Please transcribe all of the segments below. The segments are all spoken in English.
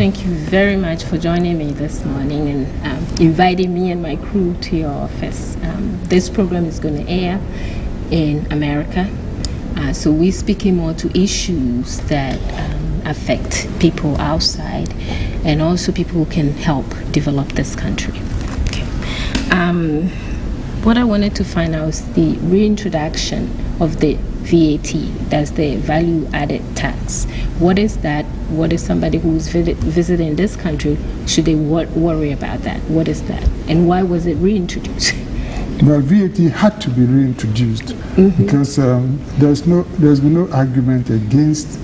Thank you very much for joining me this morning and inviting me and my crew to your office. This program is going to air in America, so we're speaking more to issues that affect people outside and also people who can help develop this country. Okay. What I wanted to find out is the reintroduction of the VAT, that's the value added tax. What is that? What is somebody who's visiting this country, should they worry about that? What is that? And why was it reintroduced? Well, VAT had to be reintroduced because there's been no argument against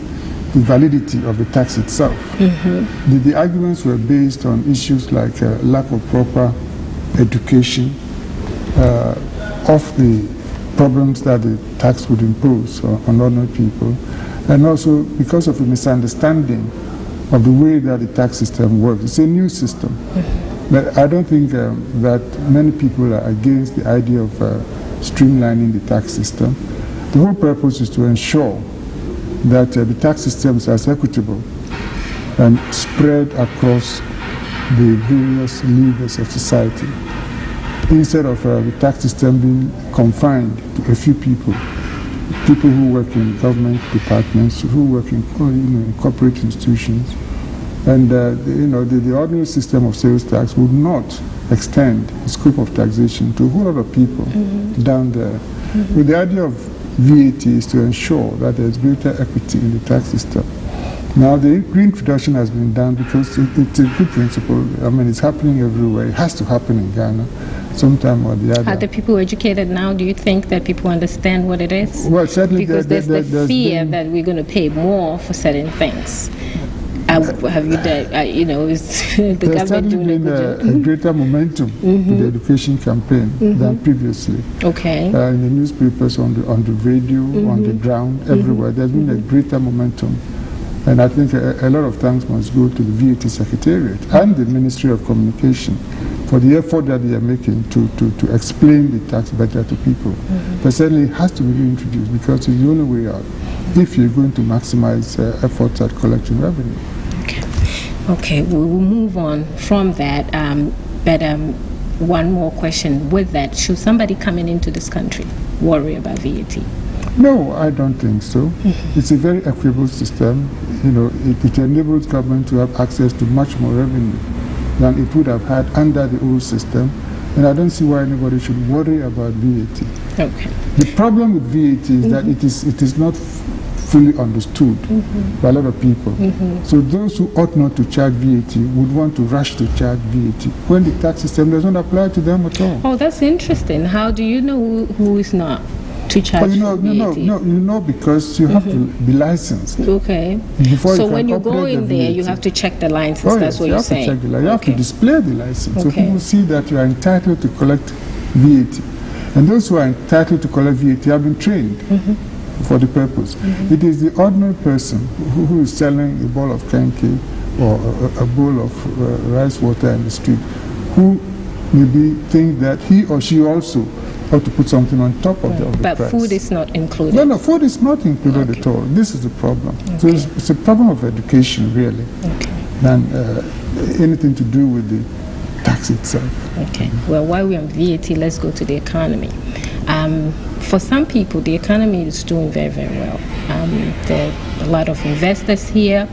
the validity of the tax itself. The arguments were based on issues like lack of proper education of the problems that the tax would impose on ordinary people, and also because of a misunderstanding of the way that the tax system works. It's a new system. But I don't think that many people are against the idea of streamlining the tax system. The whole purpose is to ensure that the tax system is as equitable and spread across the various levels of society, instead of the tax system being confined to a few people who work in government departments, who work in corporate institutions. And the ordinary system of sales tax would not extend the scope of taxation to a whole lot of people down there. With the idea of VAT is to ensure that there's greater equity in the tax system. Now, the reintroduction has been done because it's a good principle. I mean, it's happening everywhere. It has to happen in Ghana sometime or the other. Are the people educated now? Do you think that people understand what it is? Well, certainly. Because there's the fear that we're going to pay more for certain things. Have you done, is the government doing a good job? A greater momentum to the education campaign than previously. Okay. In the newspapers, on the radio, on the ground, everywhere. There's been a greater momentum. And I think a lot of thanks must go to the VAT Secretariat and the Ministry of Communication for the effort that they are making to explain the tax better to people. But certainly it has to be reintroduced because it's the only way out if you're going to maximize efforts at collecting revenue. Okay, we will move on from that. But one more question with that. Should somebody coming into this country worry about VAT? No, I don't think so. It's a very equitable system. It enables government to have access to much more revenue than it would have had under the old system. And I don't see why anybody should worry about VAT. Okay. The problem with VAT is that it is not fully understood by a lot of people. So those who ought not to charge VAT would want to rush to charge VAT when the tax system does not apply to them at all. Oh, that's interesting. How do you know who is not to charge VAT? Because you have to be licensed. Okay. So when you go in there, you have to check the license. That's what you're saying. You have to display the license so people see that you are entitled to collect VAT. And those who are entitled to collect VAT have been trained for the purpose. It is the ordinary person who is selling a bowl of kenke or a bowl of rice water in the street who maybe think that he or she also ought to put something on top of the price. But food is not included? No, food is not included at all. This is the problem. So it's a problem of education, really, than anything to do with the tax itself. Okay. Well, while we're on VAT, let's go to the economy. For some people, the economy is doing very, very well. There are a lot of investors here,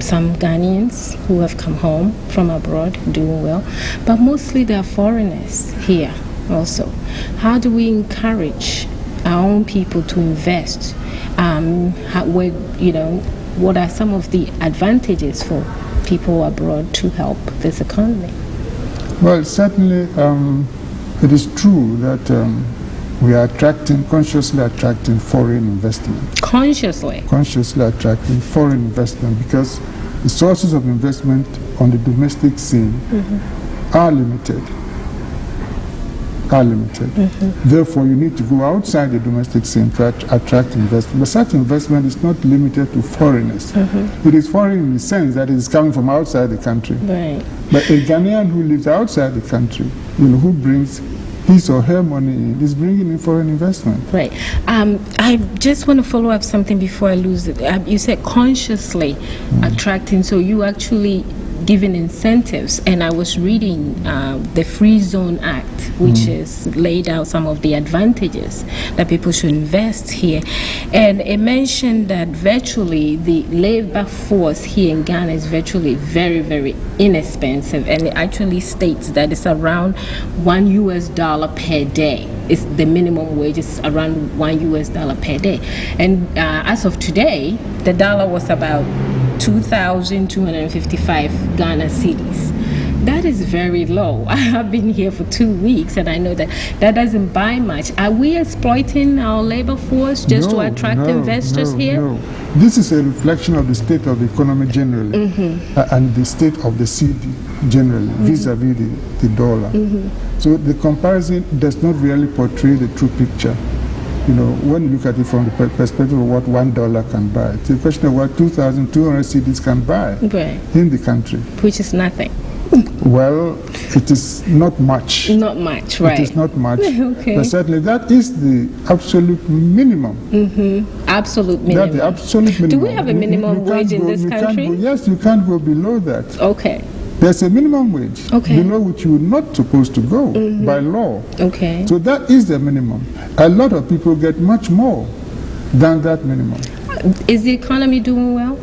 some Ghanaians who have come home from abroad doing well, but mostly there are foreigners here also. How do we encourage our own people to invest? What are some of the advantages for people abroad to help this economy? Well, certainly it is true that we are consciously attracting foreign investment. Consciously attracting foreign investment because the sources of investment on the domestic scene are limited. Therefore, you need to go outside the domestic scene to attract investment. But such investment is not limited to foreigners. It is foreign in the sense that it is coming from outside the country. Right. But a Ghanaian who lives outside the country, who brings his or her money in is bringing in foreign investment. Right. I just want to follow up something before I lose it. You said consciously attracting, so you actually giving incentives, and I was reading the Free Zone Act, which is laid out some of the advantages that people should invest here, and it mentioned that virtually the labor force here in Ghana is virtually very, very inexpensive, and it actually states that it's around $1 per day. It's the minimum wage is around $1 per day, and as of today, the dollar was about 2,255 Ghana cedis. That is very low. I have been here for 2 weeks, and I know that that doesn't buy much. Are we exploiting our labor force just to attract investors here? No. This is a reflection of the state of the economy generally, and the state of the cedi generally, vis-a-vis the dollar. So the comparison does not really portray the true picture. You know, when you look at it from the perspective of what $1 can buy, it's a question of what 2,200 cedis can buy in the country. Which is nothing. Well, it is not much. Not much, right. It is not much. Okay. But certainly that is the absolute minimum. Absolute minimum. That's the absolute minimum. Do we have a minimum wage in this country? Yes, you can't go below that. Okay. There's a minimum wage below which you're not supposed to go by law. Okay. So that is the minimum. A lot of people get much more than that minimum. Is the economy doing well?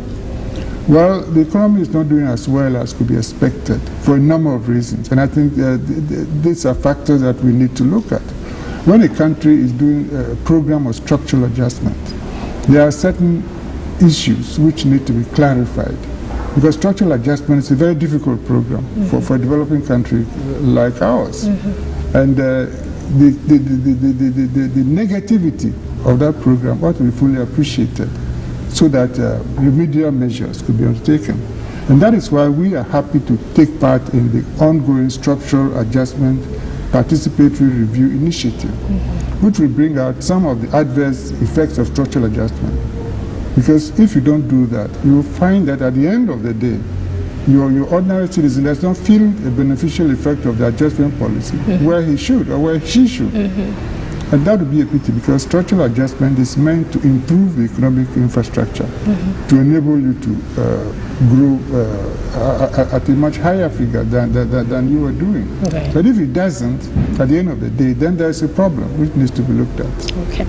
Well, the economy is not doing as well as could be expected for a number of reasons. And I think these are factors that we need to look at. When a country is doing a program of structural adjustment, there are certain issues which need to be clarified. Because structural adjustment is a very difficult program for a developing country like ours. And the negativity of that program ought to be fully appreciated so that remedial measures could be undertaken. And that is why we are happy to take part in the ongoing structural adjustment participatory review initiative, which will bring out some of the adverse effects of structural adjustment. Because if you don't do that, you will find that at the end of the day, your ordinary citizen does not feel a beneficial effect of the adjustment policy where he should or where she should. And that would be a pity, because structural adjustment is meant to improve the economic infrastructure, to enable you to grow at a much higher figure than you were doing. But if it doesn't, at the end of the day, then there's a problem which needs to be looked at. Okay.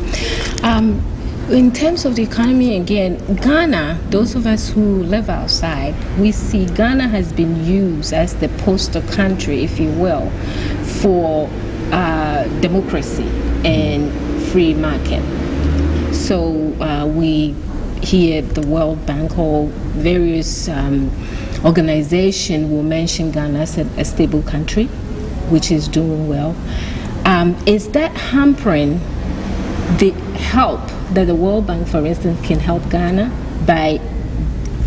In terms of the economy, again, Ghana, those of us who live outside, we see Ghana has been used as the poster country, if you will, for democracy and free market. So we here at the World Bank or various organizations will mention Ghana as a stable country, which is doing well. Is that hampering the help that the World Bank, for instance, can help Ghana by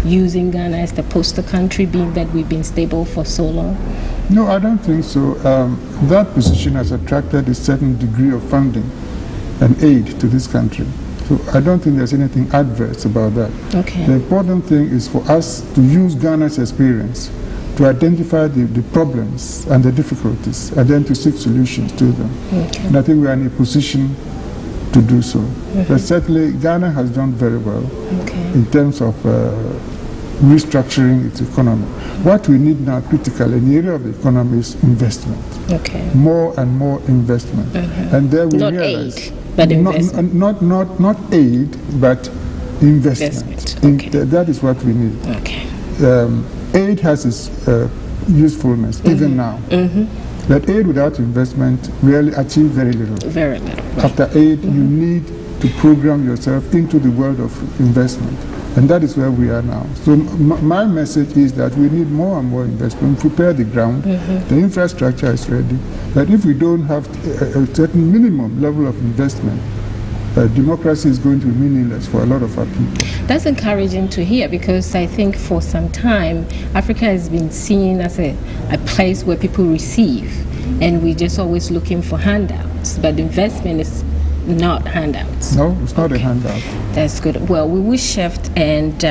using Ghana as the poster country, being that we've been stable for so long? No, I don't think so. That position has attracted a certain degree of funding and aid to this country. So I don't think there's anything adverse about that. Okay. The important thing is for us to use Ghana's experience to identify the problems and the difficulties and then to seek solutions to them. Okay. And I think we are in a position to do so. But certainly Ghana has done very well in terms of restructuring its economy. What we need now critically in the area of the economy is investment. More and more investment. And there we not realize aid, but investment. Not aid, but investment. That is what we need. Aid has its usefulness even now. But aid without investment really achieves very little. Very little. Right. After aid, you need to program yourself into the world of investment. And that is where we are now. So my message is that we need more and more investment, prepare the ground, the infrastructure is ready. But if we don't have a certain minimum level of investment, democracy is going to be meaningless for a lot of our people. That's encouraging to hear, because I think for some time Africa has been seen as a place where people receive, and we're just always looking for handouts, but investment is not handouts. No, it's not a handout. That's good. Well, we will shift, and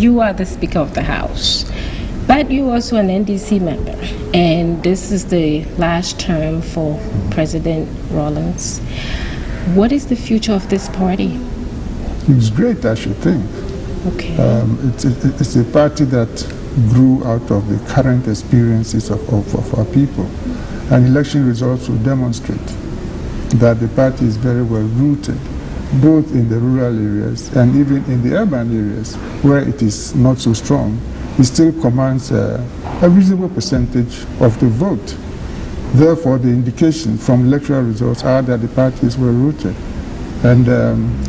you are the Speaker of the House. But you're also an NDC member, and this is the last term for President Rawlings. What is the future of this party? It's great, I should think. Okay. It's a party that grew out of the current experiences of our people. And election results will demonstrate that the party is very well rooted, both in the rural areas and even in the urban areas where it is not so strong. It still commands a reasonable percentage of the vote. Therefore, the indication from electoral results are that the party is well rooted. And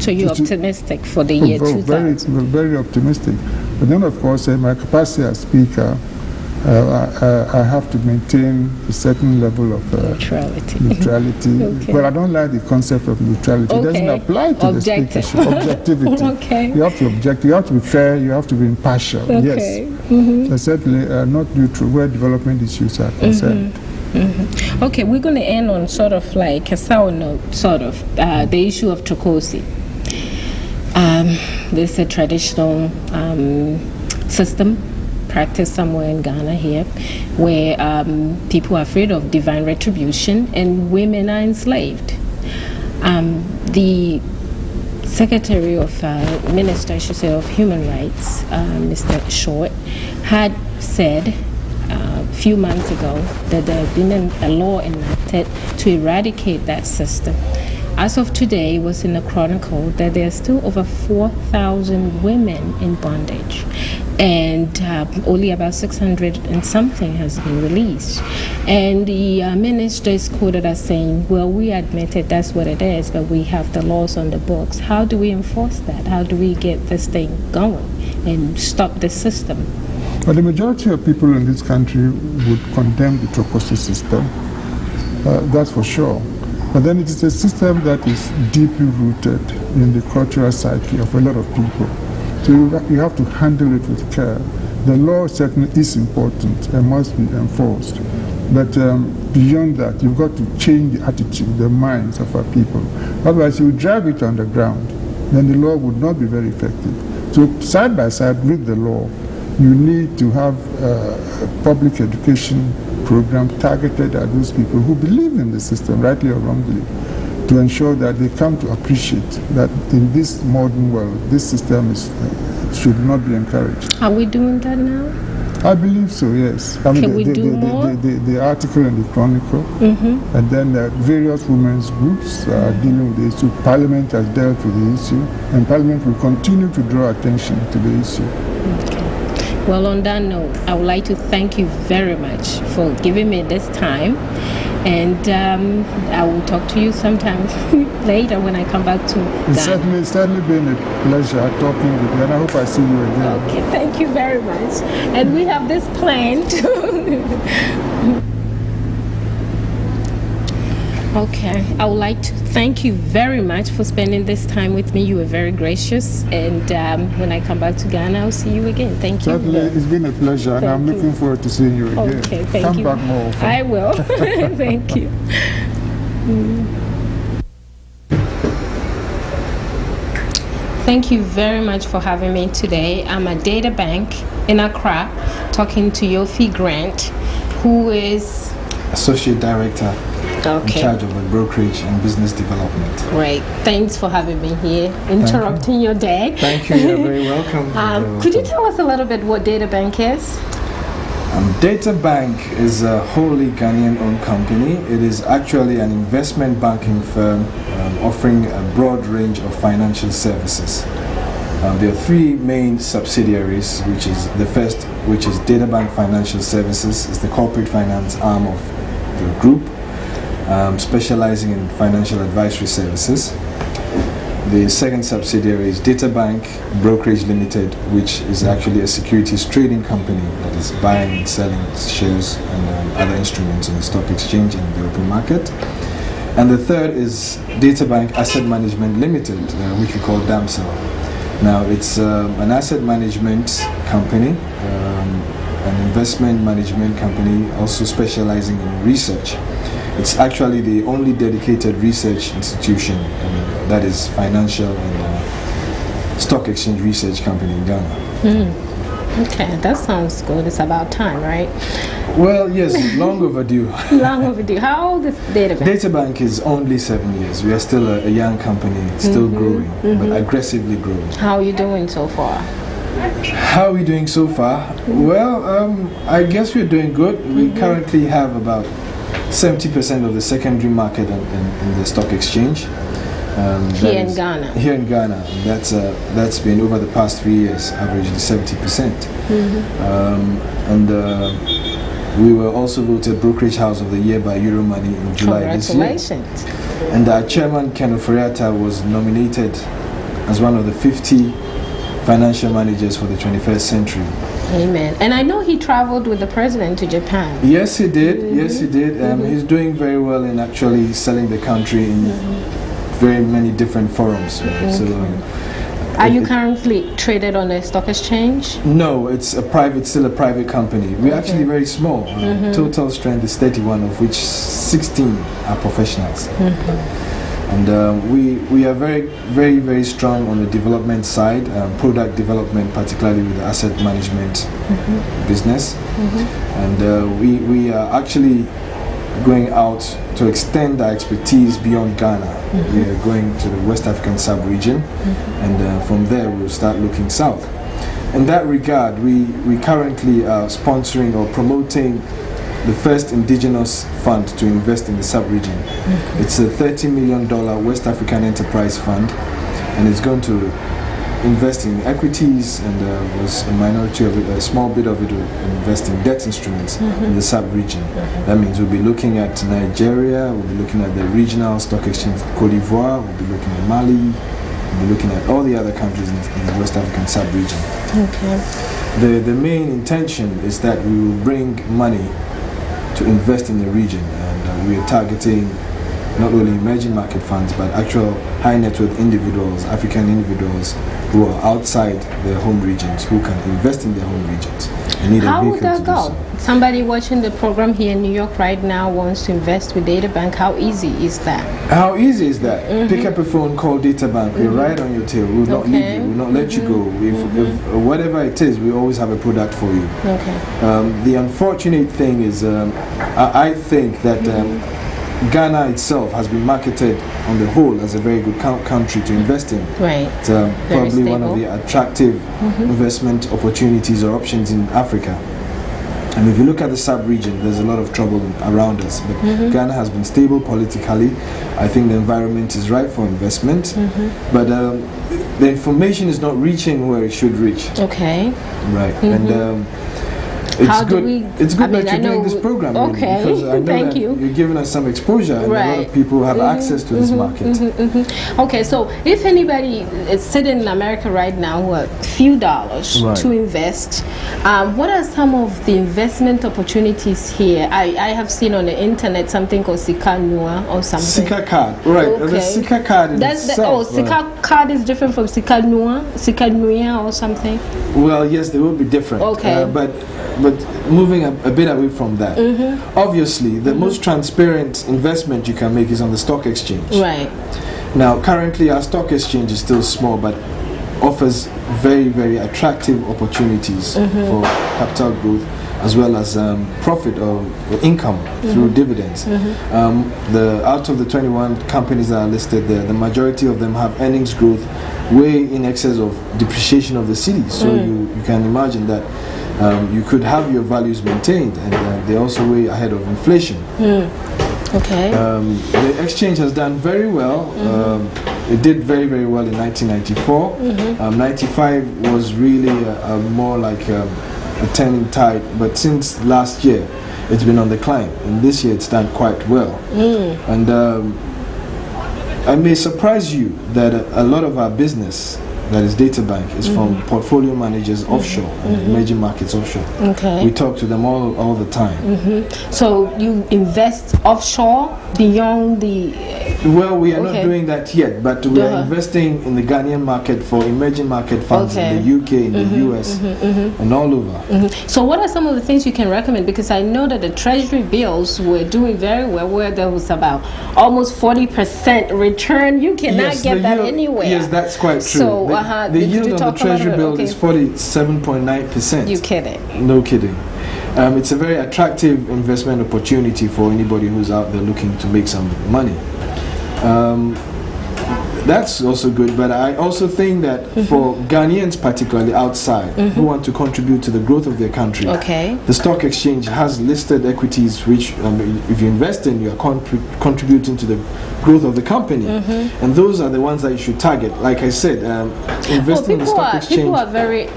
so you're optimistic for the year 2000? Very optimistic. But then, of course, in my capacity as Speaker, I have to maintain a certain level of neutrality. Okay. Well, I don't like the concept of neutrality. It doesn't apply to the speakership. Objectivity. Okay. You have to object. You have to be fair. You have to be impartial. Okay. Yes. Certainly not neutral where development issues are concerned. Okay, we're going to end on sort of like a sour note, the issue of Chokosi. This is a traditional system practiced somewhere in Ghana here, where people are afraid of divine retribution and women are enslaved. The Secretary of Minister, I should say, of Human Rights, Mr. Short, had said a few months ago that there had been a law enacted to eradicate that system. As of today, it was in the Chronicle that there are still over 4,000 women in bondage, and only about 600 and something has been released. And the minister is quoted as saying, well, we admit it, that's what it is, but we have the laws on the books. How do we enforce that? How do we get this thing going and stop the system? Well, the majority of people in this country would condemn the Chokosi system, that's for sure. But then it is a system that is deeply rooted in the cultural psyche of a lot of people. So you have to handle it with care. The law certainly is important and must be enforced. But beyond that, you've got to change the attitude, the minds of our people. Otherwise, you drive it underground, then the law would not be very effective. So side by side with the law, you need to have a public education program targeted at those people who believe in the system, rightly or wrongly, to ensure that they come to appreciate that in this modern world, this system should not be encouraged. Are we doing that now? I believe so, yes. Can we do more? The article in the Chronicle, and then various women's groups are dealing with the issue. Parliament has dealt with the issue, and Parliament will continue to draw attention to the issue. Okay. Well, on that note, I would like to thank you very much for giving me this time, and I will talk to you sometime later when I come back to Ghana. It's certainly been a pleasure talking with you, and I hope I see you again. Okay, thank you very much. And we have this plan too. Okay, I would like to thank you very much for spending this time with me. You were very gracious, and when I come back to Ghana, I'll see you again. Thank you. Certainly, it's been a pleasure, and I'm looking forward to seeing you again. Okay, thank you. Come back more often. I will. Thank you. Thank you very much for having me today. I'm at Databank in Accra, talking to Yofi Grant, who is Associate Director in charge of the brokerage and business development. Great. Thanks for having me here, interrupting your day. Thank you. You're very welcome. Could you tell us a little bit what Databank is? Databank is a wholly Ghanaian-owned company. It is actually an investment banking firm offering a broad range of financial services. There are three main subsidiaries, which is the first, which is Databank Financial Services, is the corporate finance arm of the group, specializing in financial advisory services. The second subsidiary is Databank Brokerage Limited, which is actually a securities trading company that is buying and selling shares and other instruments on the stock exchange and the open market. And the third is Databank Asset Management Limited, which we call DAMSEL. Now, it's an asset management company, an investment management company, also specializing in research. It's actually the only dedicated research institution that is financial and stock exchange research company in Ghana. Okay, that sounds good. It's about time, right? Well, yes, long overdue. Long overdue. How old is Databank? Databank is only 7 years. We are still a young company, still growing, but aggressively growing. How are you doing so far? How are we doing so far? Well, I guess we're doing good. We currently have about 70% of the secondary market in the stock exchange. Here in Ghana. Here in Ghana. That's been over the past 3 years, averaging 70%. We were also voted Brokerage House of the Year by Euromoney in July this year. Congratulations. And our chairman, Ken Oforiatta, was nominated as one of the 50 financial managers for the 21st century. Amen. And I know he traveled with the president to Japan. Yes, he did. Yes, he did. He's doing very well in actually selling the country in very many different forums. So, are you currently traded on a stock exchange? No, it's still a private company. We're actually very small. Total strength is 31, of which 16 are professionals. And we are very, very, very strong on the development side, product development, particularly with the asset management business. And we are actually going out to extend our expertise beyond Ghana. We are going to the West African sub-region, and from there we'll start looking south. In that regard, we currently are sponsoring or promoting the first indigenous fund to invest in the sub-region. It's a $30 million West African enterprise fund, and it's going to invest in equities, and was a minority of it, a small bit of it will invest in debt instruments in the sub-region. That means we'll be looking at Nigeria, we'll be looking at the regional stock exchange, Cote d'Ivoire, we'll be looking at Mali, we'll be looking at all the other countries in the West African sub-region. Okay. The main intention is that we will bring money to invest in the region, and we are targeting not only emerging market funds but actual high net worth individuals, African individuals who are outside their home regions, who can invest in their home regions. How would that go? Somebody watching the program here in New York right now wants to invest with Databank. How easy is that? How easy is that? Pick up a phone, call Databank. We're right on your tail. We'll not leave you. We'll not let you go. If whatever it is, we always have a product for you. Okay. The unfortunate thing is, I think that Ghana itself has been marketed on the whole as a very good country to invest in. Right. It's probably one of the attractive investment opportunities or options in Africa. And if you look at the sub-region, there's a lot of trouble around us. But Ghana has been stable politically. I think the environment is right for investment. But the information is not reaching where it should reach. Okay. Right. And it's good that you're doing this program. Okay. Really, because I know that you're giving us some exposure, and a lot of people have access to this market. Okay, so if anybody is sitting in America right now with a few dollars to invest, what are some of the investment opportunities here? I have seen on the internet something called Sika Nua or something. Sika card, right? Okay. The Sika card in itself. Sika card is different from Sika Nua, Sika Nua or something. Well, yes, they will be different. Okay, but moving a bit away from that, obviously the most transparent investment you can make is on the stock exchange. Right. Now, currently our stock exchange is still small, but offers very, very attractive opportunities for capital growth, as well as profit or income through dividends. Out of the 21 companies that are listed there, the majority of them have earnings growth way in excess of depreciation of the city. So you can imagine that you could have your values maintained, and they're also way ahead of inflation. Okay. The exchange has done very well. It did very, very well in 1994. 95 was really more like a turning tide, but since last year it's been on the climb, and this year it's done quite well. And I may surprise you that a lot of our business, that is Databank, is from portfolio managers offshore and emerging markets offshore. Okay. We talk to them all the time. So you invest offshore beyond the... Well, we are not doing that yet, but we are investing in the Ghanaian market for emerging market funds in the UK, in the US, and all over. So what are some of the things you can recommend? Because I know that the Treasury Bills were doing very well, where there was about almost 40% return. You cannot get that anywhere. Yes, that's quite true. So The yield on the Treasury bill is 47.9%. You kidding? No kidding. It's a very attractive investment opportunity for anybody who's out there looking to make some money. That's also good, but I also think that for Ghanaians, particularly outside, who want to contribute to the growth of their country, the stock exchange has listed equities which, if you invest in, you are contributing to the growth of the company, and those are the ones that you should target. Like I said, investing in the stock exchange. People are very,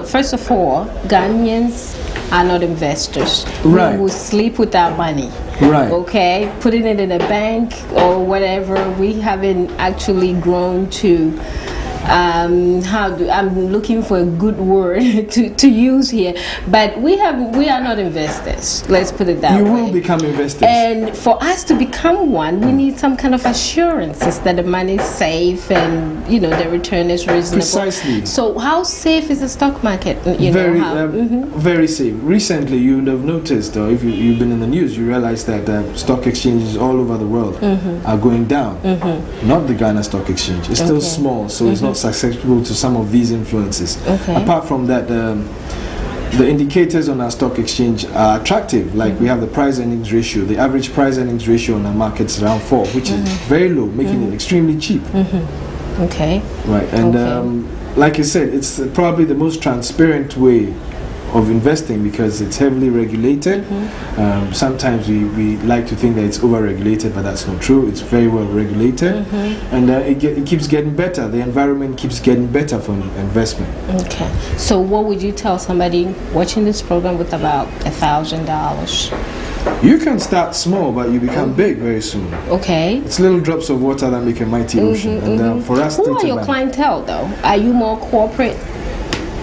first of all, Ghanaians are not investors. Right. We will sleep with our money. Right. Okay, putting it in a bank or whatever. We haven't actually grown to I'm looking for a good word to use here, but we are not investors. Let's put it that way. You will become investors. And for us to become one, we need some kind of assurances that the money is safe and the return is reasonable. Precisely. So how safe is the stock market? Very safe. Recently, you would have noticed, or if you've been in the news, you realize that stock exchanges all over the world are going down. Not the Ghana Stock Exchange. It's still small, so it's not susceptible to some of these influences. Apart from that, the indicators on our stock exchange are attractive. Like we have the price earnings ratio. The average price earnings ratio on our market is around 4, which is very low, making it extremely cheap. Okay. Right, and like I said, it's probably the most transparent way of investing because it's heavily regulated. Sometimes we like to think that it's over-regulated, but that's not true. It's very well regulated, and it keeps getting better. The environment keeps getting better for investment. Okay. So what would you tell somebody watching this program with about $1,000? You can start small, but you become big very soon. Okay. It's little drops of water that make a mighty ocean. And for us, who are your clientele, though? Are you more corporate?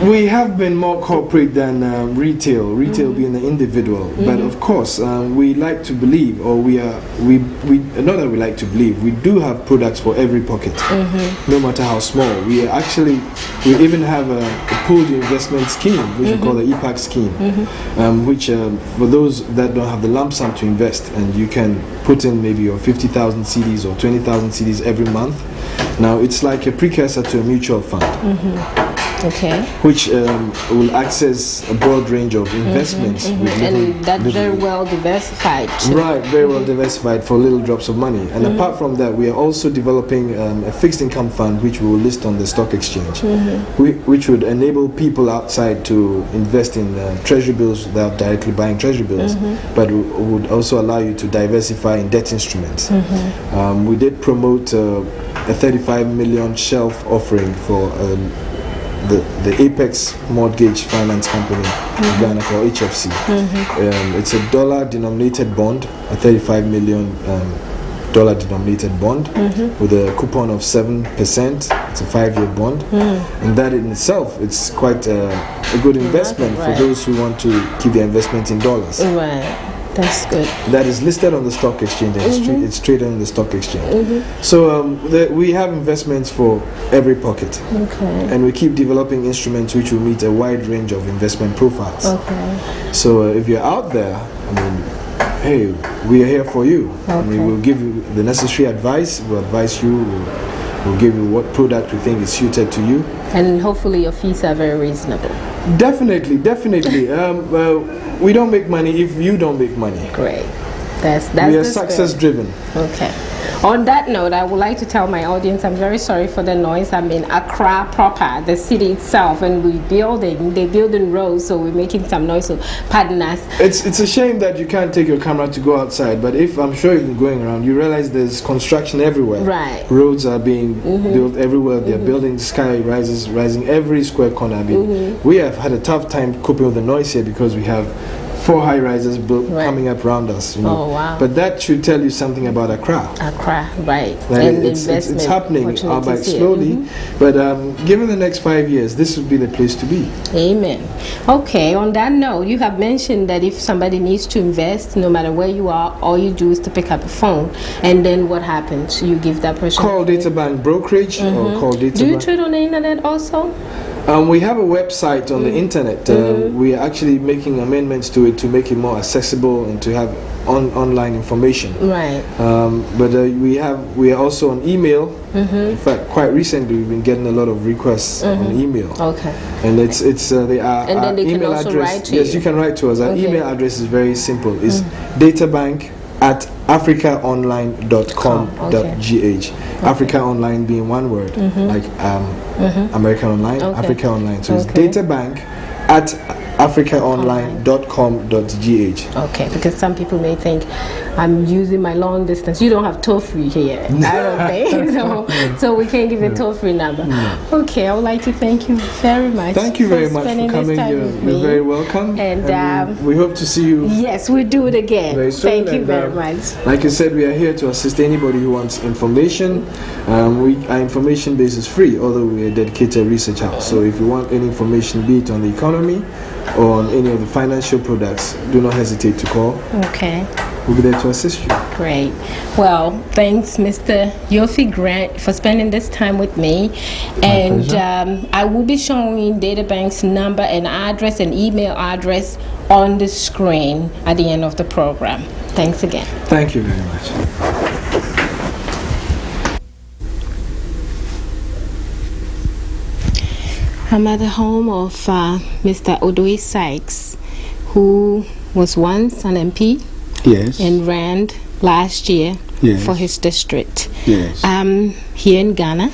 We have been more corporate than retail being the individual. But of course, we like to believe, or we not that we like to believe, we do have products for every pocket, no matter how small. We even have a pooled investment scheme, which we call the EPAC scheme, which for those that don't have the lump sum to invest, and you can put in maybe your 50,000 CDs or 20,000 CDs every month. Now, it's like a precursor to a mutual fund. Which will access a broad range of investments. And that's very well diversified too. Right, very well diversified for little drops of money. And apart from that, we are also developing a fixed income fund which we will list on the stock exchange, which would enable people outside to invest in treasury bills without directly buying treasury bills, but would also allow you to diversify in debt instruments. We did promote a 35 million shelf offering for the Apex Mortgage Finance Company in Ghana called HFC. It's a dollar-denominated bond, a $35 million dollar-denominated bond with a coupon of 7%. It's a 5-year bond, and that in itself, it's quite a good investment for those who want to keep their investment in dollars. That's good. That is listed on the stock exchange. It's traded on the stock exchange. So we have investments for every pocket. And we keep developing instruments which will meet a wide range of investment profiles. So if you're out there, hey, we are here for you. We will give you the necessary advice. We'll advise you. We'll give you what product we think is suited to you. And hopefully your fees are very reasonable. Definitely. We don't make money if you don't make money. Great. That's we are success driven. Okay. On that note, I would like to tell my audience I'm very sorry for the noise. I'm in Accra proper, the city itself, and they're building roads, so we're making some noise, so pardon us. It's a shame that you can't take your camera to go outside, but if I'm sure you've been going around, you realize there's construction everywhere. Right. Roads are being built everywhere. They're building, sky rising every square corner. We have had a tough time coping with the noise here because we have 4 high-rises built coming up around us. Oh, wow. But that should tell you something about Accra. Right. And it's happening, albeit slowly. But given the next 5 years, this would be the place to be. Amen. Okay, on that note, you have mentioned that if somebody needs to invest, no matter where you are, all you do is to pick up a phone. And then what happens? You give that person... Call Databank Brokerage or call Databank. Do you trade on the internet also? We have a website on the internet. We are actually making amendments to it to make it more accessible and to have online information. Right. But we are also on email. In fact, quite recently we've been getting a lot of requests on email. Okay. And it's they are and then they email can also address. write to Yes, you. you can write to us. Our email address is very simple. It's databank@africaonline.com.gh. Africa Online being one word, like American Online, Africa Online. So it's databank@africaonline.com.gh. Okay, because some people may think I'm using my long distance. You don't have toll-free here. I don't think so we can't give a toll-free number. Okay, I would like to thank you very much. Thank you very much for coming. You're very welcome. And we hope to see you. Yes, we'll do it again. Very soon. Thank you very much. Like I said, we are here to assist anybody who wants information. Our information base is free, although we are a dedicated research house. So if you want any information, be it on the economy or on any of the financial products, do not hesitate to call. Okay. We'll be there to assist you. Great. Well, thanks, Mr. Yofi Grant, for spending this time with me. And I will be showing Databank's number and address and email address on the screen at the end of the program. Thanks again. Thank you very much. I'm at the home of Mr. Odoi Sykes, who was once an MP. Yes. And ran last year for his district. Yes. Here in Ghana.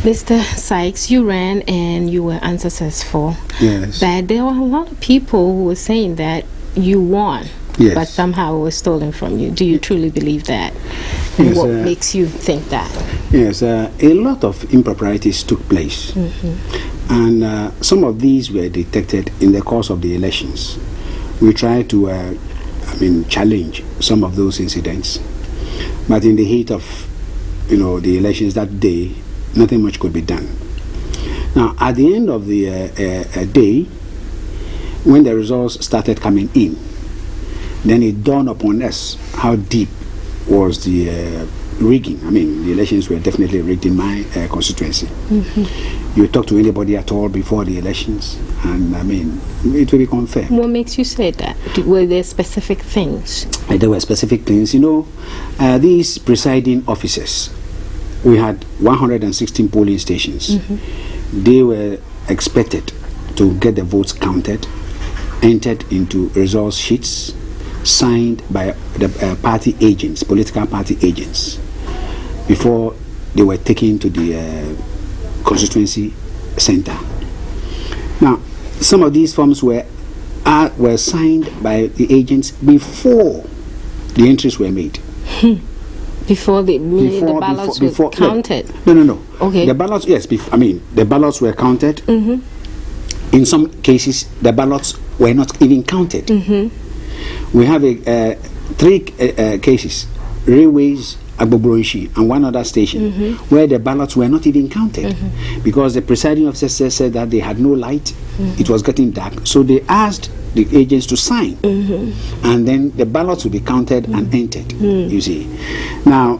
Mr. Sykes, you ran and you were unsuccessful. Yes. But there were a lot of people who were saying that you won, but somehow it was stolen from you. Do you truly believe that? And what makes you think that? Yes, a lot of improprieties took place. And some of these were detected in the course of the elections. We tried to challenge some of those incidents, but in the heat of the elections that day, nothing much could be done. Now at the end of the day, when the results started coming in, then it dawned upon us how deep was the rigging. I mean, the elections were definitely rigged in my constituency. You talk to anybody at all before the elections, and it will be confirmed. What makes you say that? Were there specific things? There were specific things. These presiding officers, we had 116 polling stations. They were expected to get the votes counted, entered into results sheets, signed by the party agents, political party agents, before they were taken to the constituency center. Now, some of these forms were signed by the agents before the entries were made. Before the ballots were counted? No. Okay. The ballots, yes, the ballots were counted. In some cases, the ballots were not even counted. We have three cases, railways, Agbobroishi, and one other station, where the ballots were not even counted, because the presiding officer said that they had no light, it was getting dark, so they asked the agents to sign, and then the ballots would be counted and entered, you see. Now,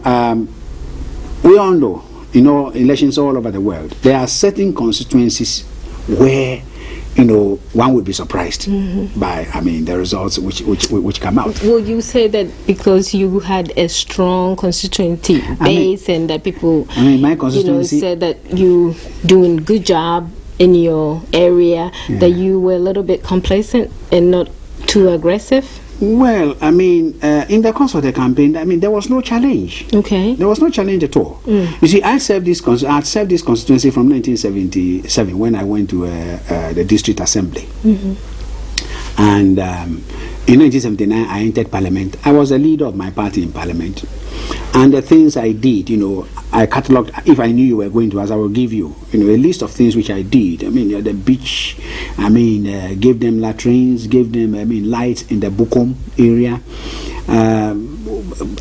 we all know, elections all over the world, there are certain constituencies where one would be surprised by, the results which come out. Will you say that because you had a strong constituency base and that people, my constituency, said that you doing good job in your area, that you were a little bit complacent and not too aggressive? Well, in the course of the campaign, there was no challenge. Okay. There was no challenge at all. You see, I served this constituency from 1977 when I went to the district assembly. And in 1979, I entered parliament. I was a leader of my party in parliament. And the things I did, I catalogued. If I knew you were going to ask, I will give you, a list of things which I did. The beach, gave them latrines, gave them, lights in the Bukom area.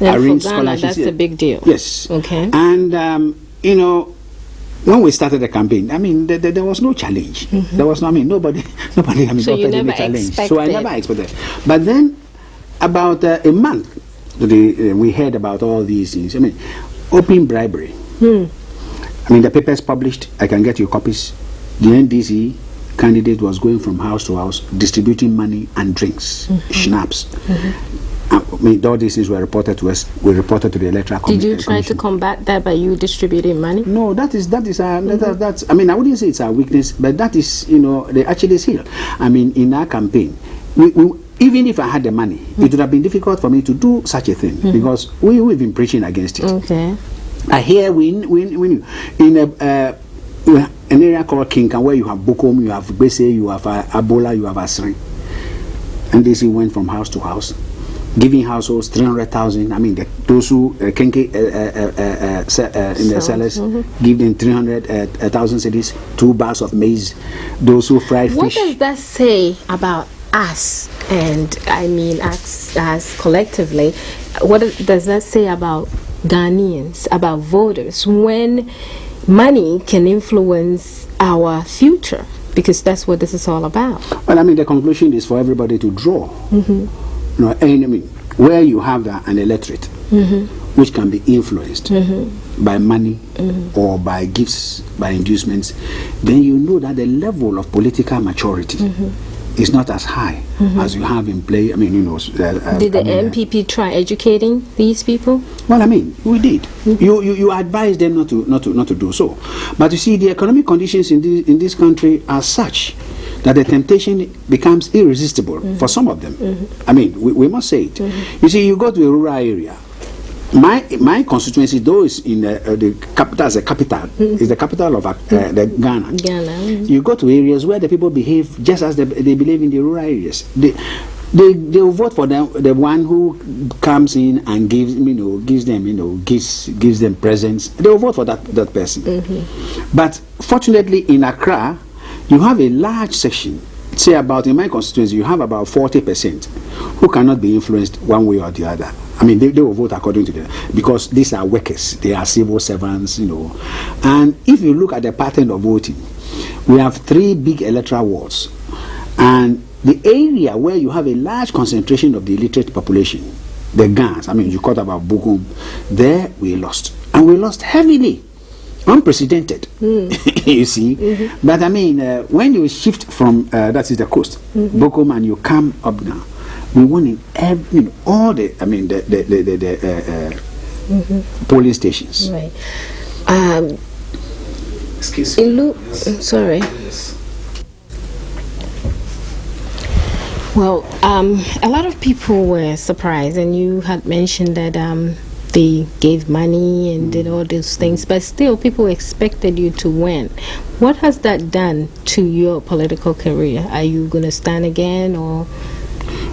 Arranged scholarships. That's a big deal. Yes. Okay. And, when we started the campaign, there was no challenge. There was nobody so you offered never any challenge. expected. So I never expected. But then, about a month, we heard about all these things. Open bribery. The papers published. I can get you copies. the NDC candidate was going from house to house distributing money and drinks, schnapps. All these things were reported to us. We reported to the electoral commission. Did you try to combat that by you distributing money? No, that's I mean, I wouldn't say it's our weakness, but that is, the Achilles heel. I mean, in our campaign, we even if I had the money, it would have been difficult for me to do such a thing because we've been preaching against it. Okay. I hear in an area called Kinkan where you have Bokom, you have Bese, you have Abola, you have Asri, and this went from house to house, giving households 300,000. I mean, those who Kenke in the sellers give them 300,000 cities, 2 bars of maize. Those who fry fish. What does that say about us? And I mean, us collectively, what does that say about Ghanaians, about voters, when money can influence our future? Because that's what this is all about. Well, I mean, the conclusion is for everybody to draw. And I mean, where you have an electorate which can be influenced by money or by gifts, by inducements, then you know that the level of political maturity is not as high as you have in play. I mean, did the MPP try educating these people? Well, I mean, we did. You advise them not to do so. But you see, the economic conditions in this country are such that the temptation becomes irresistible for some of them. I mean, we must say it. You see, you go to a rural area. My constituency, though, is in the capital, as a capital, is the capital of the Ghana. You go to areas where the people behave just as they behave in the rural areas. They will vote for the one who comes in and gives them presents. They will vote for that person. But fortunately, in Accra, you have a large section. Say in my constituency, you have about 40% who cannot be influenced one way or the other. I mean, they will vote according to them because these are workers, they are civil servants, And if you look at the pattern of voting, we have 3 big electoral wards, and the area where you have a large concentration of the illiterate population, the Gans, I mean, you talked about Bokum, there we lost, and we lost heavily. Unprecedented, you see. But I mean, when you shift from that is the coast, Bokom, and you come up now, we won in all the polling stations. Right. Excuse me. Sorry. Well, a lot of people were surprised, and you had mentioned that they gave money and did all those things, but still people expected you to win. What has that done to your political career? Are you going to stand again, or?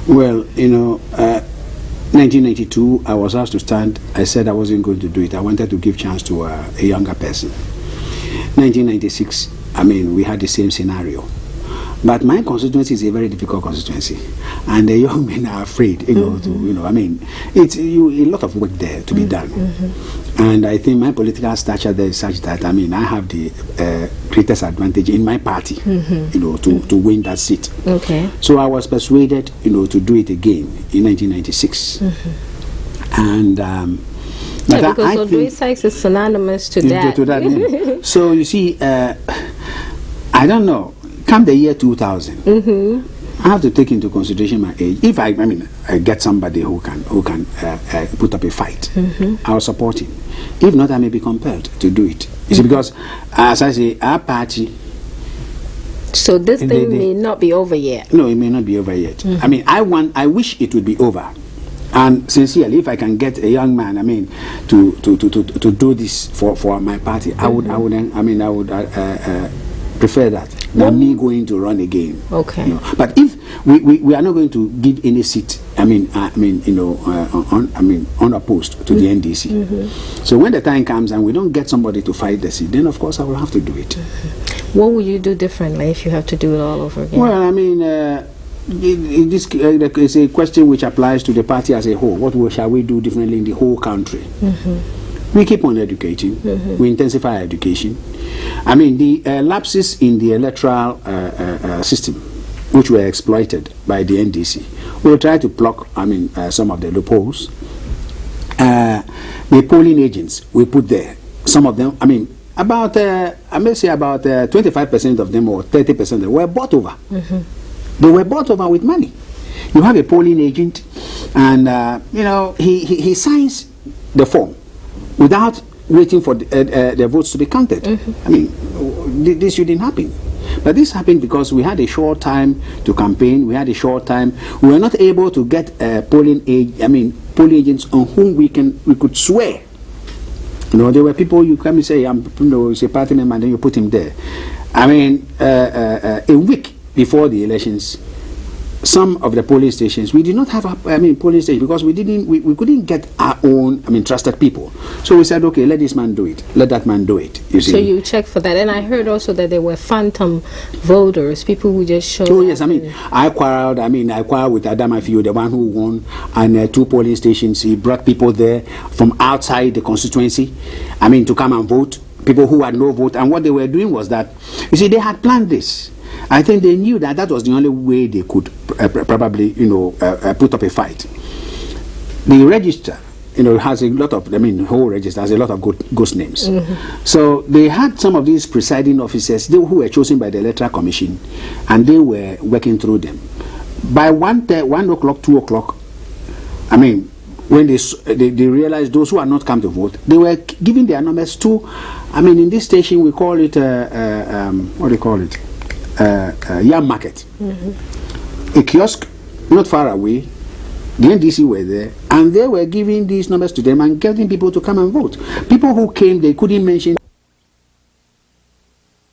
Well, 1992, I was asked to stand. I said I wasn't going to do it. I wanted to give chance to a younger person. 1996, I mean, we had the same scenario. But my constituency is a very difficult constituency, and the young men are afraid, I mean, it's a lot of work there to be done. And I think my political stature there is such that, I mean, I have the greatest advantage in my party, to win that seat. Okay. So I was persuaded, to do it again in 1996. And because Odoi Sykes is synonymous to that. So you see, I don't know. Come the year 2000, I have to take into consideration my age. If I get somebody who can put up a fight, I'll support him. If not, I may be compelled to do it. You see, because as I say, our party. So this thing may not be over yet. No, it may not be over yet. I mean, I wish it would be over. And sincerely, if I can get a young man, I mean, to do this for my party, I would prefer that than me going to run again. Okay. But if we are not going to give any seat, unopposed to the NDC. So when the time comes and we don't get somebody to fight the seat, then of course I will have to do it. What would you do differently if you have to do it all over again? Well, I mean, this is a question which applies to the party as a whole. What shall we do differently in the whole country? We keep on educating. We intensify education. I mean, the lapses in the electoral system, which were exploited by the NDC, we'll try to block, some of the loopholes. The polling agents we put there, some of them, about I may say about 25% of them or 30% of them were bought over. They were bought over with money. You have a polling agent, and he signs the form without waiting for the votes to be counted. I mean, this shouldn't happen. But this happened because we had a short time to campaign. We had a short time. We were not able to get polling agents on whom we could swear. There were people you come and say, it's a party member, and then you put him there. I mean, a week before the elections, some of the polling stations, we did not have polling stations because we couldn't get our own trusted people. So we said, okay, let this man do it, let that man do it. You see? So you checked for that, and I heard also that there were phantom voters, people who just showed. Oh yes, I quarreled with Adamafiu, the one who won, and 2 polling stations. He brought people there from outside the constituency, to come and vote. People who had no vote, and what they were doing was that, you see, they had planned this. I think they knew that was the only way they could probably, put up a fight. The register, has a lot of, the whole register has a lot of ghost names. So they had some of these presiding officers who were chosen by the Electoral Commission, and they were working through them. By 1 o'clock, 2 o'clock, when they realized those who had not come to vote, they were giving their numbers to, in this station we call it, what do you call it? Yam market. A kiosk not far away. The NDC were there, and they were giving these numbers to them and getting people to come and vote. People who came, they couldn't mention